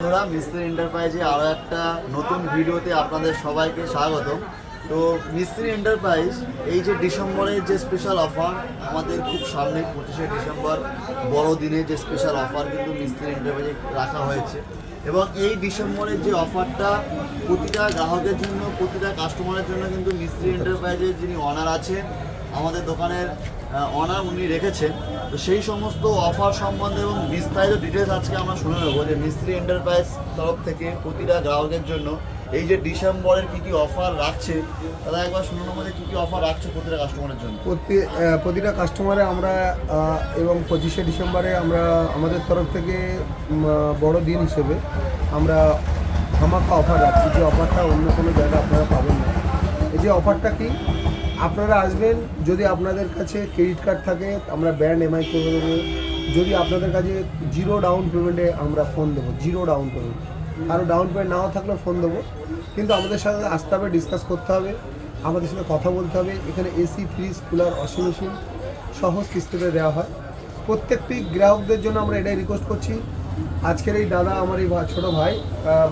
বন্ধুরা, মিস্ত্রি এন্টারপ্রাইজে আরও একটা নতুন ভিডিওতে আপনাদের সবাইকে স্বাগত। তো মিস্ত্রি এন্টারপ্রাইজ এই যে ডিসেম্বরের যে স্পেশাল অফার আমাদের খুব সামনে 25শে ডিসেম্বর বড়দিনে যে স্পেশাল অফার কিন্তু মিস্ত্রি এন্টারপ্রাইজে রাখা হয়েছে এবং এই ডিসেম্বরের যে অফারটা প্রতিটা গ্রাহকের জন্য, প্রতিটা কাস্টমারের জন্য কিন্তু মিস্ত্রি এন্টারপ্রাইজের যিনি অনার আছেন, আমাদের দোকানের অনার উনি রেখেছেন। তো সেই সমস্ত অফার সম্বন্ধে এবং বিস্তারিত ডিটেলস আজকে আমরা শুনে নেবো যে মিস্ত্রি এন্টারপ্রাইজ তরফ থেকে প্রতিটা গ্রাহকের জন্য এই যে ডিসেম্বরের কী কী অফার রাখছে, তারা একবার শুনে নেবো যে কী কী অফার রাখছে প্রতিটা কাস্টমারের জন্য। প্রতিটা কাস্টমারে আমরা এবং 25শে ডিসেম্বরে আমরা আমাদের তরফ থেকে বড় দিন হিসেবে আমরা ধামাকা অফার রাখছি, যে অফারটা অন্য কোনো জায়গায় আপনারা পাবেন না। এই যে অফারটা কি, আপনারা আসবেন, যদি আপনাদের কাছে ক্রেডিট কার্ড থাকে আমরা ব্যান্ড এমআই করে দেবো। যদি আপনাদের কাছে জিরো ডাউন পেমেন্টে আমরা ফোন দেবো, জিরো ডাউন পেমেন্ট, আরও ডাউন পেমেন্ট নাও থাকলেও ফোন দেবো। কিন্তু আমাদের সাথে আসতে হবে, ডিসকাস করতে হবে, আমাদের সাথে কথা বলতে হবে। এখানে AC, fridge, cooler, washing machine সহজ কিস্তিতে দেওয়া হয়। প্রত্যেকটি গ্রাহকদের জন্য আমরা এটাই রিকোয়েস্ট করছি। আজকের এই দাদা, আমার এই ছোটো ভাই,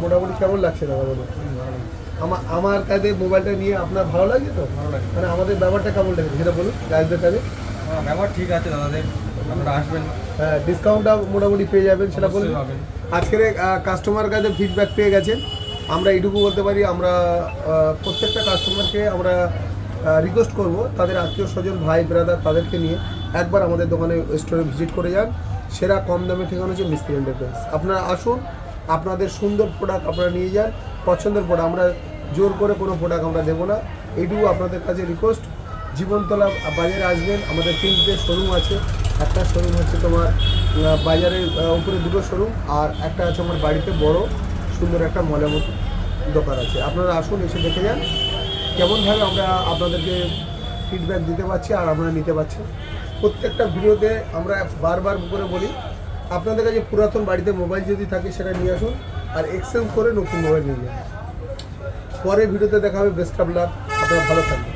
মোটামুটি কেমন লাগছে দাদা বলো? আমার কাছে মোবাইলটা নিয়ে আপনার ভালো লাগে? তো ভালো লাগে, মানে আমাদের ব্যাপারটা কেমন লাগে সেটা বলুন গাইজদের কাছে। ব্যাপার ঠিক আছে দাদাদের, আপনারা আসবেন, হ্যাঁ, ডিসকাউন্টটা মোটামুটি পেয়ে যাবেন, সেটা বলুন। আজকের কাস্টমার কাছে ফিডব্যাক পেয়ে গেছেন। আমরা এইটুকু বলতে পারি, আমরা প্রত্যেকটা কাস্টমারকে আমরা রিকোয়েস্ট করব তাদের আত্মীয় স্বজন, ভাই ব্রাদার, তাদেরকে নিয়ে একবার আমাদের দোকানে স্টোরে ভিজিট করে যান। সেরা কম দামে ঠিকানা হচ্ছে মিস্ত্রি এন্টারপ্রাইজ। আপনারা আসুন, আপনাদের সুন্দর প্রোডাক্ট আপনারা নিয়ে যান, পছন্দের প্রোডাক্ট। আমরা জোর করে কোনো প্রোডাক্ট আমরা দেবো না, এইটুকু আপনাদের কাছে রিকোয়েস্ট। জীবনতলা বাজারে আসবেন, আমাদের 3টে শোরুম আছে। একটা শোরুম হচ্ছে তোমার বাজারের উপরে 2টো শোরুম, আর একটা আছে আমার বাড়িতে বড় সুন্দর একটা মলের মতো দোকান আছে। আপনারা আসুন, এসে দেখে যান কেমনভাবে আমরা আপনাদেরকে ফিডব্যাক দিতে পারছি আর আপনারা নিতে পারছেন। প্রত্যেকটা ভিডিওতে আমরা বারবার করে বলি, আপনাদের কাছে পুরাতন বাড়িতে মোবাইল যদি থাকে সেটা নিয়ে আসুন, আর এক্সচেঞ্জ করে নতুন মোবাইল নিয়ে যান। পরের ভিডিওতে দেখা হবে। বেস্ট অফ লাক, আপনারা ভালো থাকবেন।